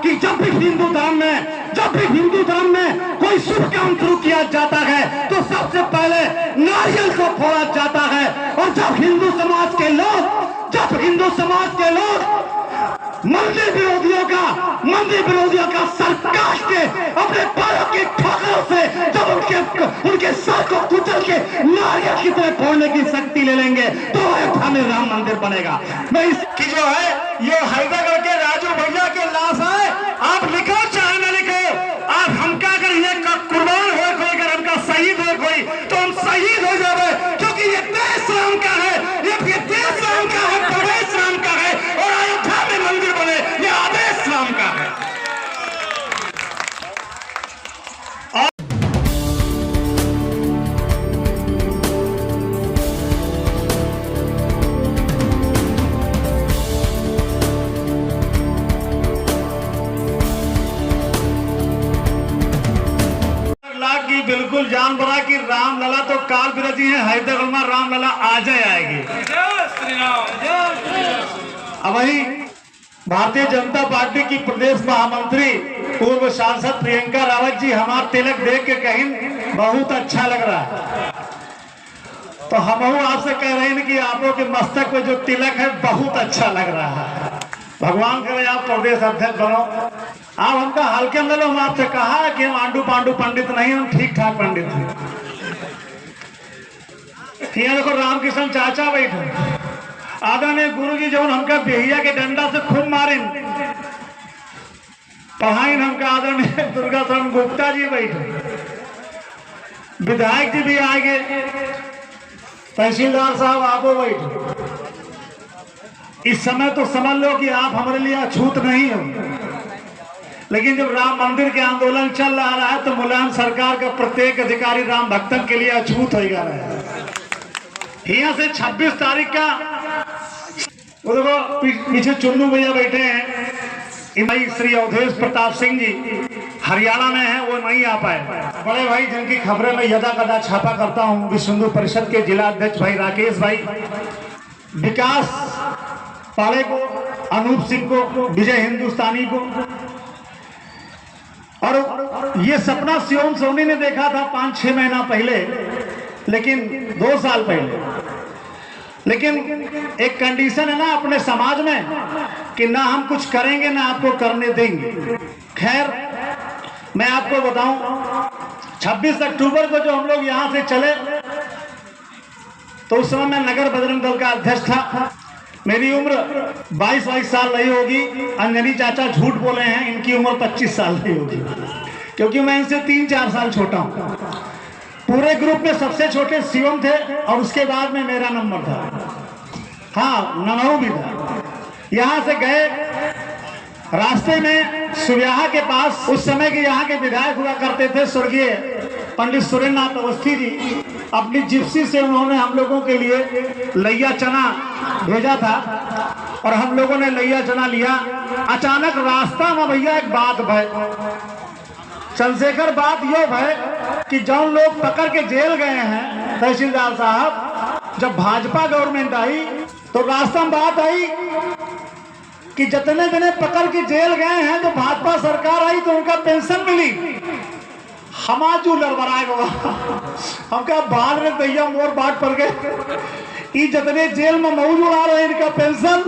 कि जब भी हिंदू धर्म में कोई शुभ काम शुरू किया जाता है तो सबसे पहले नारियल को फोड़ा जाता है। और जब हिंदू समाज के लोग मंदिर विरोधियों का सरकार के अपने पैरों की ठोकरों से जब उनके सर को कुचल के नारियल की तरह फोड़ने की शक्ति ले लेंगे तो अयोध्या में राम मंदिर बनेगा। मैं इसकी जो है ये हैदरगढ़ के राजू भैया के लाश है, आप लिखो चाहे ना लिखो, आप हमका अगर ये कुर्बान हो कोई, अगर हमका शहीद हो कोई तो हम शहीद हो जाए, क्योंकि ये देश राम का है, ये देश राम का है, प्रदेश राम का है और अयोध्या में मंदिर बने ये आदेश राम का है। बिल्कुल जान पड़ा कि रामलला तो काल विरोधी है, हैदरगढ़ में रामलला आज ही आएगी। अब वही भारतीय जनता पार्टी की प्रदेश महामंत्री पूर्व सांसद प्रियंका रावत जी हमारा तिलक देख के कहीं बहुत अच्छा लग रहा है, तो हम आपसे कह रहे हैं कि आप लोग के मस्तक पे जो तिलक है बहुत अच्छा लग रहा है। भगवान करे आप प्रदेश अध्यक्ष बनो। आप हमका हल्के में लो, हम आपसे कहा कि हम आंडू पांडू पंडित नहीं, हम ठीक ठाक पंडित हैं। यहाँ देखो रामकृष्ण चाचा बैठे, आदरणीय गुरु जी जो हमका बेहिया के डंडा से खूब मारे पढ़ाई, हमका आदरणीय दुर्गा शरण गुप्ता जी बैठे, विधायक जी भी आगे, तहसीलदार साहब आपो बैठे। इस समय तो समझ लो कि आप हमारे लिए अछूत नहीं हो, लेकिन जब राम मंदिर के आंदोलन चल रहा है तो मुलायम सरकार का प्रत्येक अधिकारी राम भक्तन के लिए अछूत होगा। यहाँ से 26 तारीख का वो देखो पीछे चुन्नू भैया बैठे हैं, भाई श्री अवधेश प्रताप सिंह जी हरियाणा में है, वो नहीं आ पाए। बड़े भाई जिनकी खबरें मैं यदा कदा छापा करता हूँ, विश्व हिंदू परिषद के जिला अध्यक्ष भाई राकेश भाई, विकास पाले को, अनूप सिंह को, विजय हिंदुस्तानी को, और ये सपना सियोन सोनी ने देखा था 5-6 महीना पहले, लेकिन 2 साल पहले। लेकिन एक कंडीशन है ना अपने समाज में कि ना हम कुछ करेंगे ना आपको करने देंगे। खैर मैं आपको बताऊं, 26 अक्टूबर को जो हम लोग यहां से चले तो उस समय मैं नगर बजरंग दल का अध्यक्ष था। मेरी उम्र 22 साल नहीं होगी, अंजनी चाचा झूठ बोले हैं, इनकी उम्र 25 साल नहीं होगी, क्योंकि मैं इनसे 3-4 साल छोटा हूँ। पूरे ग्रुप में सबसे छोटे शिवम थे और उसके बाद में मेरा नंबर था, हाँ ननहू भी था। यहाँ से गए, रास्ते में सुब्याहा के पास उस समय के यहाँ के विधायक हुआ करते थे स्वर्गीय पंडित सुरेंद्रनाथ अवस्थी जी, अपनी जिप्सी से उन्होंने हम लोगों के लिए लैया चना भेजा था और हम लोगों ने लैया चना लिया। अचानक रास्ता में भैया एक बात भय चंद्रशेखर, बात यह भय कि जो लोग पकड़ के जेल गए हैं तहसीलदार साहब, जब भाजपा गवर्नमेंट आई तो रास्ता में बात आई कि जितने जने पकड़ के जेल गए हैं तो भाजपा सरकार आई तो उनका पेंशन मिली। हमाजू लड़बड़ाए हमका बाहर में दैया मोर बाट पड़ गए, जितने जेल में मौज उड़ा रहे हैं इनका पेंशन,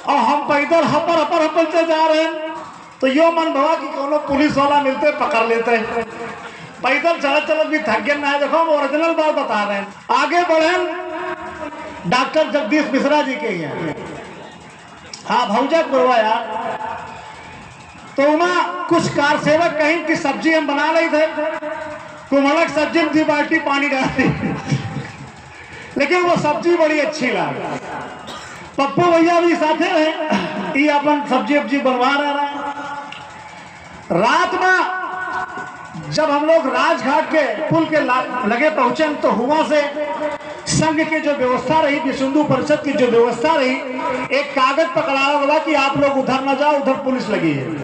और हम पैदल हपर से जा रहे हैं। तो यो मन भवा कि कोनो पुलिस वाला मिलते पकड़ लेते हैं, पैदल चलत भी थक गए ना। देखो हम ओरिजिनल बात बता रहे हैं। आगे बढ़े डॉक्टर जगदीश मिश्रा जी के यहाँ, हाँ भौजा करवा यार, तो वहाँ कुछ कार सेवक कहीं की सब्जी हम बना रहे थे, कुमड़क सब्जी में 2 बाल्टी पानी डाल दी, लेकिन वो सब्जी बड़ी अच्छी लगी। पप्पू भैया भी साथे रहे, ये अपन सब्जी बनवा रहे हैं। रात में जब हम लोग राजघाट के पुल के लगे पहुंचे तो हुआ से संघ की जो व्यवस्था रही, विश्व हिंदू परिषद की जो व्यवस्था रही, एक कागज पकड़ाया हुआ कि आप लोग उधर न जाओ, उधर पुलिस लगी है।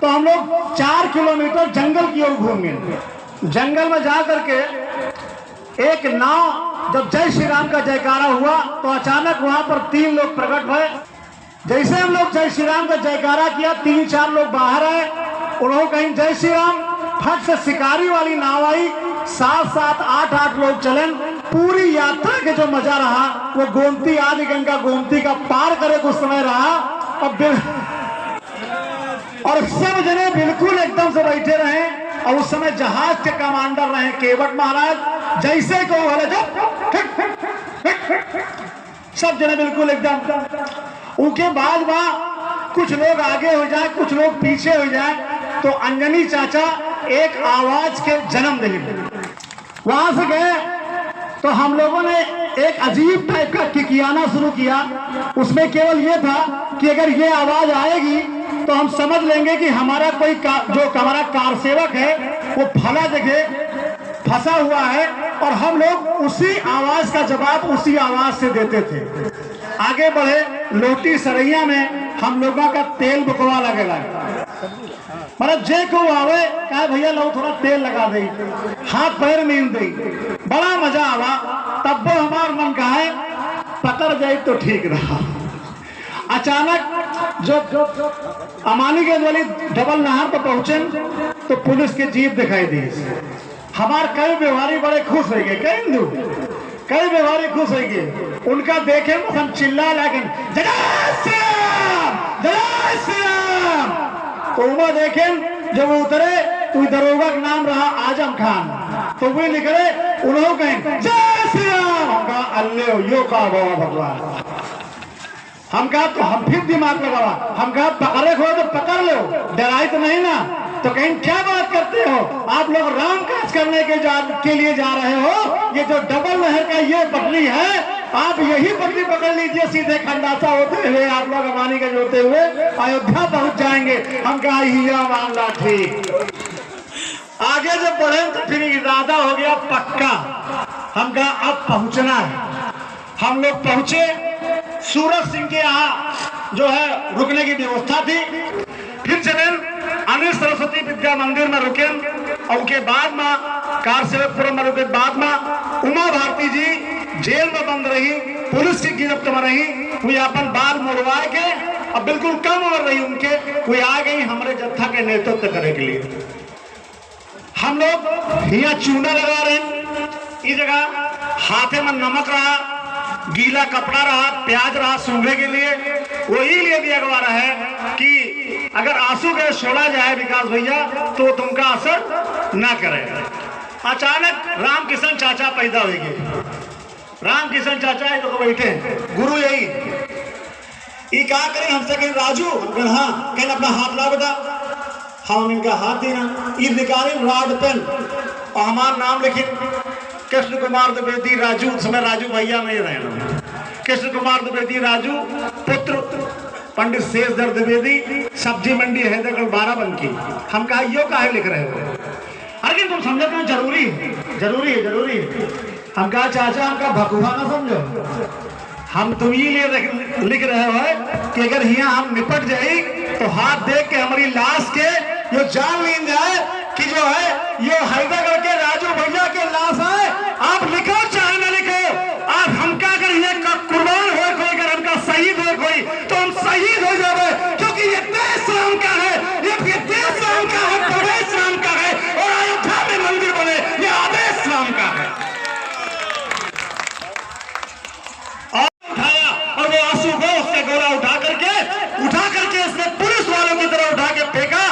तो हम लोग 4 किलोमीटर जंगल की ओर घूम गए। जंगल में जा करके एक नाव, जब जय श्री राम का जयकारा हुआ तो अचानक वहां पर 3 लोग प्रकट हुए जैसे हम लोग जय श्री राम का जयकारा किया, 3-4 लोग बाहर आए, उन्होंने कहीं जय श्री राम, फट से शिकारी वाली नाव आई, 7-7, 8-8 लोग चले। पूरी यात्रा के जो मजा रहा वो गोमती, आदि गंगा गोमती का पार करे कुछ समय रहा। और सब जने बिल्कुल एकदम से बैठे रहे। और उस समय जहाज के कमांडर रहे केवट महाराज। जैसे को सब जने बिल्कुल एकदम। उनके बाद वहां कुछ लोग आगे हो जाए, कुछ लोग पीछे हो जाए, तो अंजनी चाचा एक आवाज के जन्म देंगे। वहां से गए तो हम लोगों ने एक अजीब टाइप का किकियाना शुरू किया। उसमें केवल ये था कि अगर ये आवाज आएगी तो हम समझ लेंगे कि हमारा कोई जो हमारा कार सेवक है वो फला जगह फंसा हुआ है, और हम लोग उसी आवाज का जवाब उसी आवाज से देते थे। आगे बढ़े, लोटी सरैया में हम लोगों का तेल बुकवा लगेगा। मतलब जे को आवे कहा भैया लो थोड़ा तेल लगा दे, हाथ पैर मीन दे, बड़ा मजा आवा। तब वो हमार मन का है पकड़ जाए तो ठीक रहा। अचानक जो अमानी के वाली डबल नहर पर पहुंचे तो पुलिस की जीप दिखाई दी। हमारे कई व्यवहारी बड़े खुश हो गए, कई व्यवहारी खुश हो गए। उनका देखे हम चिल्ला लगे जय श्री राम, जय श्री राम। तो वो देखे जब वो उतरे तो दरोगा का नाम रहा आजम खान, तो वे निकले, उन्होंने कहे जय श्री राम। हम कहा अल्ले यो का बाबा भगवान। हम कहा तो हम फिर दिमाग लगावा, हम कहा पकड़े खो तो पकड़ लो, डराई तो नहीं ना। तो कहीं क्या बात करते हो आप लोग, राम काज करने के लिए जा रहे हो। ये जो डबल नहर का ये पटरी है, आप यही पटरी पकड़ लीजिए, सीधे खंडासा होते हुए आप लोग अमानी के होते हुए अयोध्या पहुंच जाएंगे। हम कहा हिया मामला ठीक। आगे जब बढ़े तो फिर इरादा हो गया पक्का। हम कहा अब पहुंचना है। हम लोग पहुंचे, सूरज सिंह के यहाँ जो है रुकने की व्यवस्था थी। फिर चले अनिल सरस्वती विद्या मंदिर में रुके, और उसके बाद में कार सेवकपुरम में रुके। बाद में उमा भारती जी जेल में बंद रही, पुलिस की गिरफ्त में रही। वो अपन बाल मुड़वा के अब बिल्कुल कम उम्र रही उनके, वो आ गई हमारे जत्था के नेतृत्व करने के लिए। हम लोग यहाँ चूना लगा रहे, इस जगह हाथे में नमक रहा, गीला कपड़ा रहा, प्याज रहा सूंघने के लिए। वही लिए दिया गवा रहा है कि अगर आंसू के छोड़ा जाए विकास भैया तो तुमका असर ना करे। अचानक रामकिशन चाचा पैदा हो गए। रामकिशन चाचा है तो बैठे गुरु यही ये क्या करें हमसे, कहीं राजू, हाँ कहीं अपना हाथ ला बेटा। हम इनका हाथ देना, ये निकाले राड पेन और हमारा नाम लिखे कृष्ण कुमार द्विवेदी राजू। समय राजू भैया नहीं रहे, कृष्ण कुमार द्विवेदी राजू, पुत्र पंडित शेषधर द्विवेदी, सब्जी मंडी हैदरगढ़ 12 बंकी। हम कहा यो काहे लिख रहे हो, अरे तुम समझो तो जरूरी है, जरूरी है, जरूरी है। हम कहा चाचा हमका भकुआ ना समझो, हम तुम ही लिए लिख रहे हो कि अगर यहाँ हम निपट जाए तो हाथ देख के हमारी लाश के यो जान लीन जाए कि जो है ये हैदरगढ़ के राजू भैया के लाश है। आप लिखो चाहे ना लिखो, आप हमका अगर ये कुर्बान हो कोई, अगर हमका शहीद हो कोई तो हम शहीद हो जाए, क्योंकि ये देश राम का है, ये देश राम का है, प्रदेश राम का है, और अयोध्या में मंदिर बने ये आदेश राम का है। और उठाया और वो आंसू को उससे गोला उठा करके इसने पुलिस वालों की तरफ उठा के फेंका।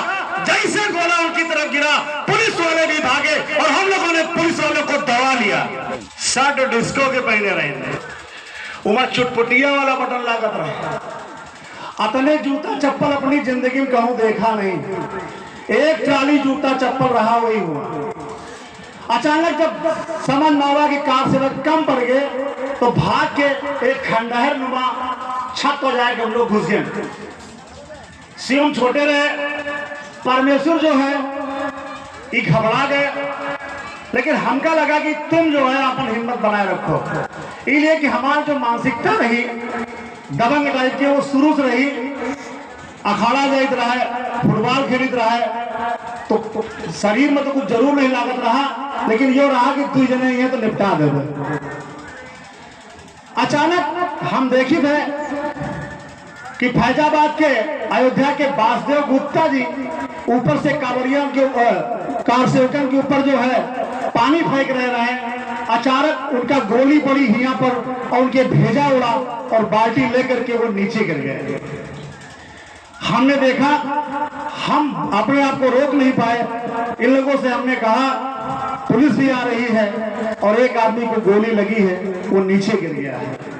जैसे गोला उनकी तरफ गिरा पुलिस वाले भी भागे और हम लोगों ने पुलिस वालों को दबा लिया। शर्ट डिस्को के पहने रहे, उमर चुटपुटिया वाला बटन लागत रहा। अतने जूता चप्पल अपनी जिंदगी में कहूं देखा नहीं, एक ट्राली जूता चप्पल रहा वही हुआ। अचानक जब समझ मावा की कार से कम पड़ गए तो भाग के एक खंडहर नुमा छत हो जाए हम लोग घुस गए। सीएम छोटे रहे, परमेश्वर जो है ये घबरा गए, लेकिन हमका लगा कि तुम जो है अपन हिम्मत बनाए रखो, इसलिए कि हमारी जो मानसिकता रही दबंग टाइप की वो शुरू से रही। अखाड़ा जाइत रहा है, फुटबॉल खेलित रहा है, तो शरीर में तो कुछ जरूर नहीं लागत रहा, लेकिन यो रहा कि तू जने ये तो निपटा दे। अचानक हम देखी थे कि फैजाबाद के अयोध्या के वासुदेव गुप्ता जी ऊपर से कांवड़ियों के कार सेवकन के ऊपर जो है पानी फेंक रहे हैं। अचानक उनका गोली पड़ी हिया पर और उनके भेजा उड़ा और बाल्टी लेकर के वो नीचे गिर गए। हमने देखा, हम अपने आप को रोक नहीं पाए। इन लोगों से हमने कहा पुलिस भी आ रही है और एक आदमी को गोली लगी है, वो नीचे गिर गया है।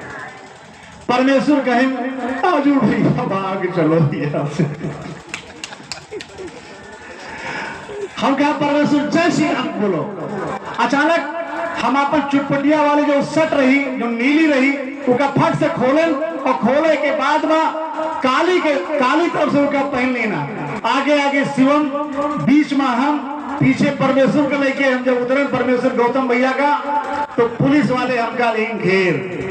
परमेश्वर कहें आजू भैया भाग चलो यहाँ से। हम कहा परमेश्वर जय श्री राम बोलो। अचानक हम अपन चुटपटिया वाली जो शर्ट रही, जो नीली रही, उसका फट से खोले और खोले के बाद में काली तरफ से उसका पहन लेना। आगे आगे शिवम, बीच में हम, पीछे परमेश्वर को लेके हम जब उतरे परमेश्वर गौतम भैया का, तो पुलिस वाले हमका लेकिन घेर।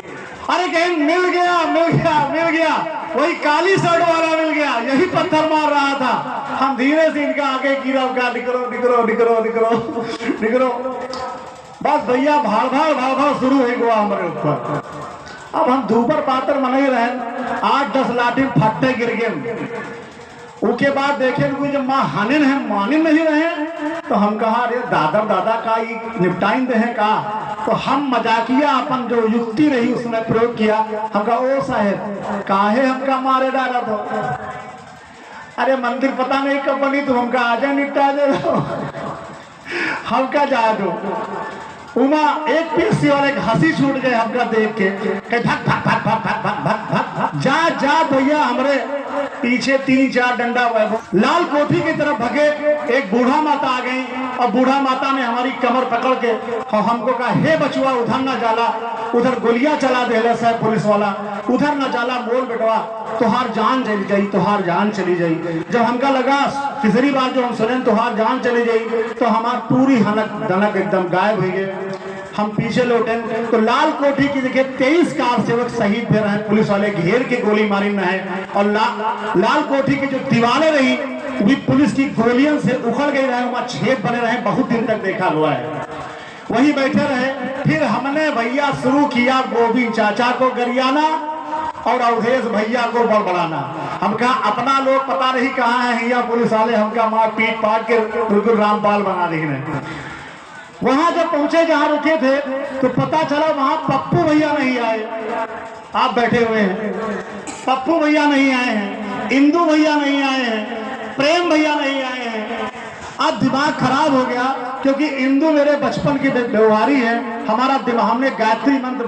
अरे कहीं मिल गया मिल गया मिल गया, वही काली शर्ट वाला मिल गया, यही पत्थर मार रहा था। हम धीरे से इनका आगे गिरा, निकलो निकलो निकलो निकलो निकलो। बस भैया भाड़ शुरू हो गया हमारे ऊपर। अब हम धूपर पातर मनाई रहे, 8-10 लाठी फट्टे गिर गए। उसके बाद देखे जब माँ हानिन है मानिन नहीं रहे, तो हम कहा अरे दादा का ये निपटाइन दे है का। तो हम मजाकिया अपन जो युक्ति रही उसमें प्रयोग किया। हम कहा ओ साहेब काहे हमका मारे डाला तो, अरे मंदिर पता नहीं कब बनी, तो हमका आजा निपटा दे दो, हमका जा दो। उमा एक पीसी वाले हंसी छूट गए हमका देख के, भग भग भग भग भग भग भग भग जा जा भैया। हमरे पीछे 3-4 डंडा लाल कोठी की तरफ भगे। एक बूढ़ा माता आ गई और बूढ़ा माता ने हमारी कमर पकड़ के और हमको कहा हे बचुआ उधर न जाला, उधर गोलियां चला दे साहब पुलिस वाला, उधर न जाला मोल बेटवा, तुहार जान चली जाई, तुहार जान चली जाई। जब हमका लगा तीसरी बार जो हम सुने तुहार जान चली जाई, तो हमार पूरी हनक दनक एकदम गायब हो गए। हम पीछे लौटे तो लाल कोठी की जगह 23 कार सेवक शहीद भी रहे, पुलिस वाले घेर के गोली मारी न है। और लाल कोठी की जो दीवारें रही भी पुलिस की गोलियों से उखड़ गई रहे, वहां छेद बने रहे, बहुत दिन तक देखा हुआ है। वही बैठे रहे। फिर हमने भैया शुरू किया गोविंद चाचा को गरियाना और अवधेश भैया को बड़बड़ाना। हम कहा अपना लोग पता नहीं कहाँ है, हिया पुलिस वाले हमका मार पीट पाट के बिल्कुल रामपाल बना दी। वहां जब पहुंचे जहां रुके थे तो पता चला वहां पप्पू भैया नहीं आए। आप बैठे हुए हैं, पप्पू भैया नहीं आए हैं, इंदू भैया नहीं आए हैं, प्रेम भैया नहीं आए हैं। अब दिमाग खराब हो गया क्योंकि इंदू मेरे बचपन की व्यवहारी है। हमारा दिमाग, हमने गायत्री मंत्र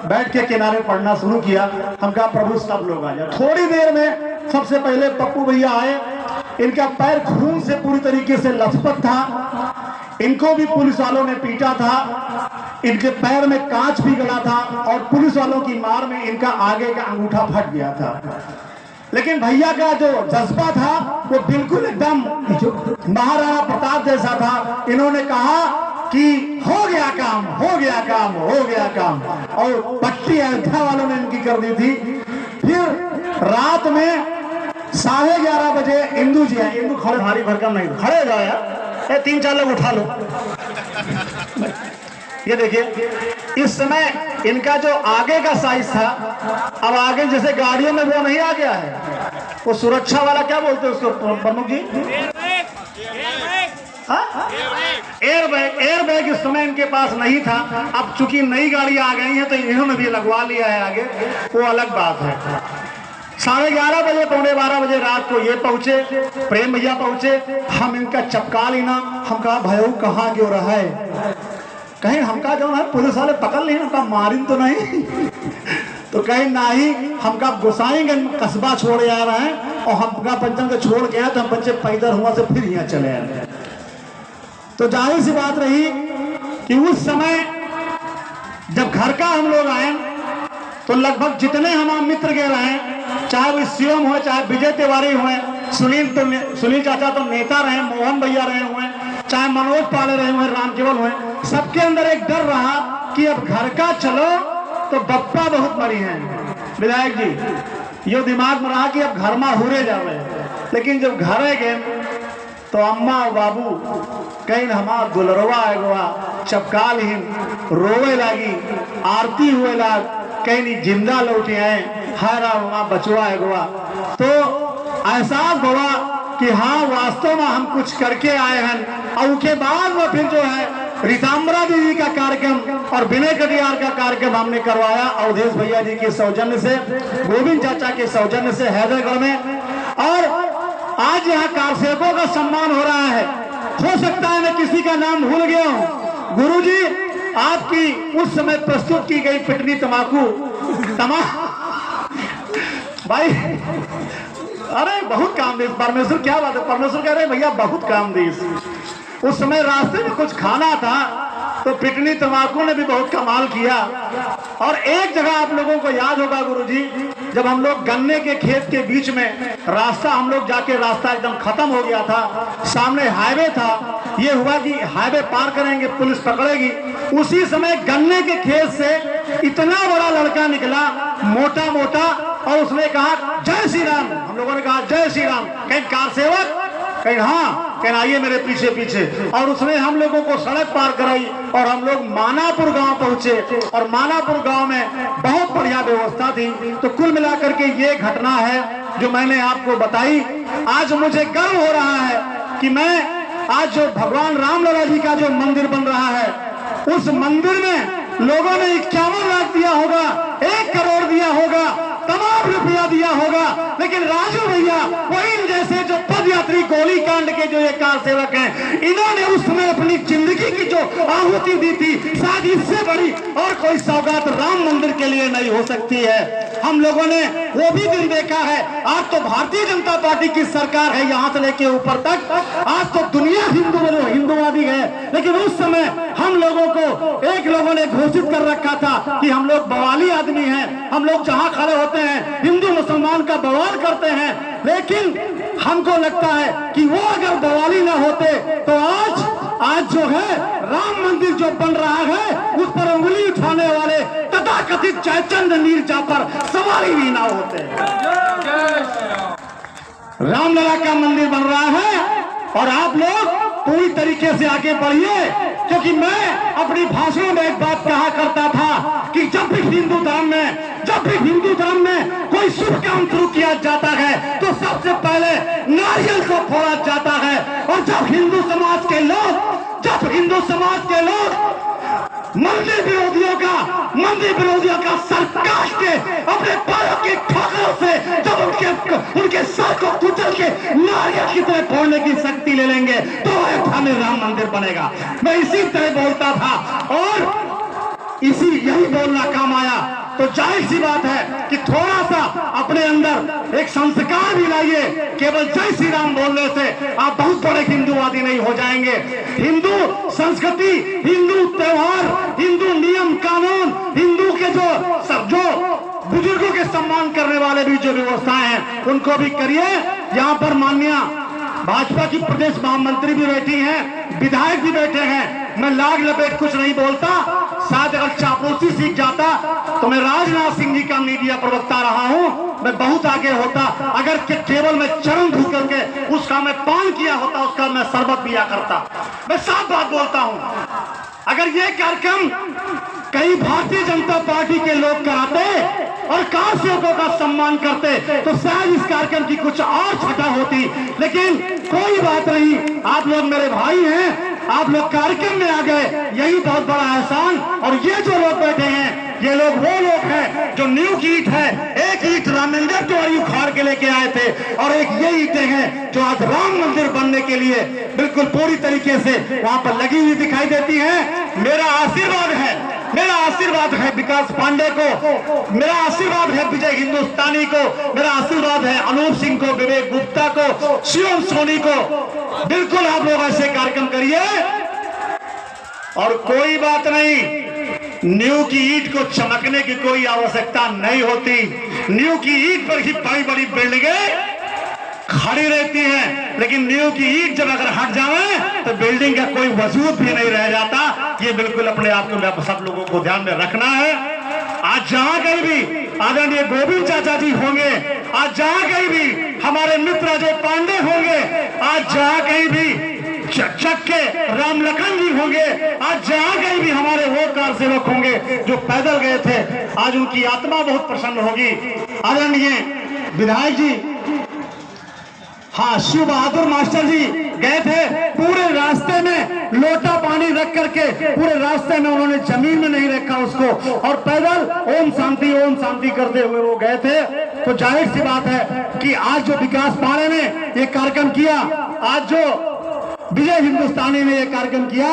बैठ के किनारे पढ़ना शुरू किया। हम कहा प्रभु सब लोग आ जाए। थोड़ी देर में सबसे पहले पप्पू भैया आए। इनका पैर खून से पूरी तरीके से लथपथ था, इनको भी पुलिस वालों ने पीटा था, इनके पैर में कांच भी गला था और पुलिस वालों की मार में इनका आगे का अंगूठा फट गया था। लेकिन भैया का जो जज्बा था वो बिल्कुल एकदम महाराणा प्रताप जैसा था। इन्होंने कहा कि हो गया काम हो गया काम हो गया काम, और पट्टी अयोध्या वालों ने इनकी कर दी थी। फिर रात में 11:30 बजे इंदू जी आए। इंदू खड़े, भारी भरकम नहीं, खड़े जाओ यार, 3-4 लोग उठा लो। ये देखिए इस समय इनका जो आगे का साइज था, अब आगे जैसे गाड़ियों में वो नहीं आ गया है, वो सुरक्षा वाला क्या बोलते हैं उसको प्रमुख जी, एयर बैग इस समय इनके पास नहीं था। अब चूंकि नई गाड़ी आ गई है तो इन्होंने भी लगवा लिया है आगे, वो अलग बात है। 11:30 बजे 11:45 बजे रात को ये पहुंचे, प्रेम भैया पहुंचे। हम इनका चपका लेना, हम कहा भाई कहाँ क्यों रहा है, कहीं हमका जो है पुलिस वाले पकड़ लेना, हमका मारिन तो नहीं तो कहीं ना ही हमका गोसाईगंज कस्बा छोड़ आ रहे हैं और हमका पंचम को छोड़ के आए, तो हम बच्चे पैदल हुआ से फिर यहाँ चले आए। तो जाहिर सी बात रही कि उस समय जब घर का हम लोग आए तो लगभग जितने हमारे मित्र गए रहे, चाहे वो शिवम हुए, चाहे विजय तिवारी हुए, सुनील चाचा तो नेता रहे, मोहन भैया रहे हुए, चाहे मनोज पाले रहे हुए, राम केवल हुए, सबके अंदर एक डर रहा कि अब घर का चलो तो बप्पा बहुत मरी हैं। विधायक जी ये दिमाग में रहा कि अब घर में हुरे जावे। लेकिन जब घरे गए तो अम्मा और बाबू कहीं हमारा दुलरवा एगोआ चपकाल ही रोवे लगी, आरती हुए लाग, कहीं जिंदा लौटे आए, हारा वहां बचवा एगोआ तो एहसास हुआ कि हाँ वास्तव में हम कुछ करके आए हैं। और उसके बाद में फिर जो है रीतांबरा दीदी का कार्यक्रम और विनय कटियार का कार्यक्रम हमने करवाया अवधेश भैया जी के सौजन्य से, गोविंद चाचा के सौजन्य से हैदरगढ़ में। और आज यहाँ कारसेवकों का सम्मान हो रहा है। हो सकता है मैं किसी का नाम भूल गया हूँ। गुरुजी, आपकी उस समय प्रस्तुत की गई पिटनी तमाकू भाई, अरे बहुत काम दी परमेश्वर, क्या बात है, परमेश्वर कह रहे भैया बहुत काम दी। उस समय रास्ते में कुछ खाना था तो पिटनी तंबाकू ने भी बहुत कमाल किया। और एक जगह आप लोगों को याद होगा गुरुजी, जब हम लोग गन्ने के खेत के बीच में रास्ता, हम लोग जाके रास्ता एकदम खत्म हो गया था, सामने हाईवे था, ये हुआ कि हाईवे पार करेंगे पुलिस पकड़ेगी। उसी समय गन्ने के खेत से इतना बड़ा लड़का निकला, मोटा मोटा, और उसने कहा जय श्री राम। हम लोगों ने कहा जय श्री राम। कहीं कार सेवक, कहीं हाँ, कहीं आइए मेरे पीछे पीछे। और उसने हम लोगों को सड़क पार कराई और हम लोग मानापुर गांव पहुंचे। और मानापुर गांव में बहुत बढ़िया व्यवस्था थी। तो कुल मिलाकर के ये घटना है जो मैंने आपको बताई। आज मुझे गर्व हो रहा है कि मैं आज जो भगवान रामलला जी का जो मंदिर बन रहा है, उस मंदिर में लोगों ने 51 लाख दिया होगा, 1 करोड़ दिया होगा, तमाम रुपया दिया होगा, लेकिन राजू भैया वही जैसे जो पदयात्री गोली कांड के जो ये कार सेवक हैं, इन्होंने उस समय अपनी जिंदगी की जो आहुति दी थी, शायद इससे बड़ी और कोई सौगात राम मंदिर के लिए नहीं हो सकती है। हम लोगों ने वो भी दिन देखा है। आज तो भारतीय जनता पार्टी की सरकार है, यहाँ से लेके ऊपर तक, आज तो दुनिया हिंदुवादी है। लेकिन उस समय हम लोगों को एक लोगों ने घोषित कर रखा था कि हम लोग बवाली आदमी हैं, हम लोग जहाँ खड़े होते हैं हिंदू मुसलमान का बवाल करते हैं। लेकिन हमको लगता है कि वो अगर बवाली ना होते तो आज जो है राम मंदिर जो बन रहा है, उस पर उंगली उठाने वाले तथाकथित जयचंद नीरजा पर सवाल ही ना होते। रामलला का मंदिर बन रहा है और आप लोग पूरी तरीके से आगे बढ़िए। क्योंकि मैं अपनी भाषणों में एक बात कहा करता था कि जब भी हिंदू धर्म में कोई शुभ काम शुरू किया जाता है तो सबसे पहले नारियल को फोड़ा जाता है। और जब हिंदू समाज के लोग मंदिर विरोधियों का सरकार के अपने पैरों की ठोकरों से जब उनके सर को कुचल के नारियल की तरह फोड़ने की शक्ति ले लेंगे तो अयोध्या में राम मंदिर बनेगा। मैं इसी तरह बोलता था और यही बोलना काम आया। तो जाहिर सी बात है कि थोड़ा सा अपने अंदर एक संस्कार भी लाइए। केवल जय श्री राम बोलने से आप बहुत बड़े हिंदूवादी नहीं हो जाएंगे। हिंदू संस्कृति, हिंदू त्योहार, हिंदू नियम कानून, हिंदू के जो बुजुर्गों के सम्मान करने वाले भी जो व्यवस्थाएं हैं उनको भी करिए। यहाँ पर माननीय भाजपा की प्रदेश महामंत्री भी बैठी हैं, विधायक भी बैठे हैं। मैं लाग लपेट कुछ नहीं बोलता, शायद अगर चापलूसी सीख जाता तो मैं राजनाथ सिंह जी का मीडिया प्रवक्ता रहा हूं, मैं बहुत आगे होता। अगर केवल मैं चरण धो करके उसका मैं पान किया होता, उसका मैं शरबत पिया करता। मैं साफ बात बोलता हूं। अगर ये कार्यक्रम कई भारतीय जनता पार्टी के लोग कराते और कार सेवकों का सम्मान करते तो शायद इस कार्यक्रम की कुछ और छटा होती। लेकिन कोई बात नहीं, आप लोग मेरे भाई हैं, आप लोग कार्यक्रम में आ गए, यही बहुत बड़ा एहसान। और ये जो लोग बैठे हैं, ये लोग वो लोग हैं जो न्यू की ईट है। एक ईट रामेंद्र तिवारी उखाड़ के लेके आए थे और एक ये ईटें हैं जो आज राम मंदिर बनने के लिए बिल्कुल पूरी तरीके से वहां पर लगी हुई दिखाई देती है। मेरा आशीर्वाद है विकास पांडे को, मेरा आशीर्वाद है विजय हिंदुस्तानी को, मेरा आशीर्वाद है अनूप सिंह को, विवेक गुप्ता को, शिवम सोनी को। बिल्कुल आप लोग ऐसे कार्यक्रम करिए। और कोई बात नहीं, न्यू की ईट को चमकने की कोई आवश्यकता नहीं होती। न्यू की ईट पर ही बड़ी बड़ी बिल्डिंगें खड़ी रहती हैं, लेकिन न्यू की ईट जब अगर हट जाए तो बिल्डिंग का कोई वजूद भी नहीं रह जाता। ये बिल्कुल अपने आप को सब लोगों को ध्यान में रखना है। आज जहां कहीं भी आदरणीय गोविंद चाचा जी होंगे, आज जहां कहीं भी हमारे मित्र अजय पांडे होंगे, आज जहां कहीं भी चक के राम लखन जी होंगे, आज जहां कहीं भी हमारे वो कार सेवक होंगे जो पैदल गए थे, आज उनकी आत्मा बहुत प्रसन्न होगी। आदरणीय विधायक जी, हाँ शिव बहादुर मास्टर जी गए थे, पूरे रास्ते में लोटा पानी रख करके पूरे रास्ते में उन्होंने जमीन में नहीं रखा उसको, और पैदल ओम शांति करते हुए वो गए थे। तो जाहिर सी बात है कि आज जो विकास पाड़े ने ये कार्यक्रम किया, आज जो विजय हिंदुस्तानी ने ये कार्यक्रम किया,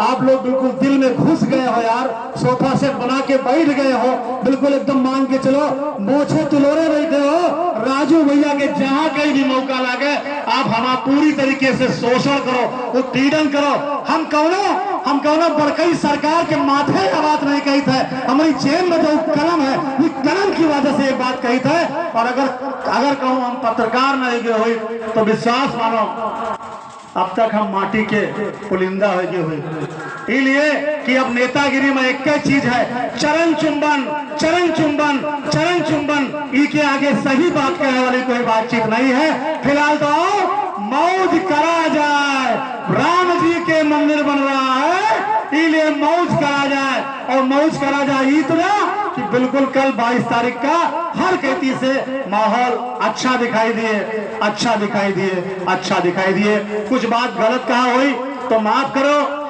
आप लोग बिल्कुल दिल में घुस गए हो यार, सोफा सेट बना के बैठ गए हो, बिल्कुल एकदम मान के चलो, मोछे तुलोरे बैठे हो राजू भैया के, जहां कहीं भी मौका लगे आप हमारा पूरी तरीके से शोषण करो, उत्पीड़न करो। हम कौनो बड़कई सरकार के माथे का बात नहीं कही था, हमारी जेब में जो कलम है उस कलम की वजह से ये बात कही था। और अगर कहूँ हम पत्रकार नहीं गए हुई तो विश्वास मानो अब तक हम माटी के पुलिंदा हो गए हुए, इसलिए कि अब नेतागिरी में एक ही चीज है, चरण चुंबन चरण चुंबन चरण चुंबन, ई के आगे सही बात कहने वाली कोई बातचीत नहीं है। फिलहाल तो मौज करा जाए, राम जी के मंदिर बन रहा है, इसलिए मौज करा जाए, और मौज करा जाए इतना कि बिल्कुल कल 22 तारीख का हर खेती से माहौल अच्छा दिखाई दिए। कुछ बात गलत कहा हुई तो माफ करो।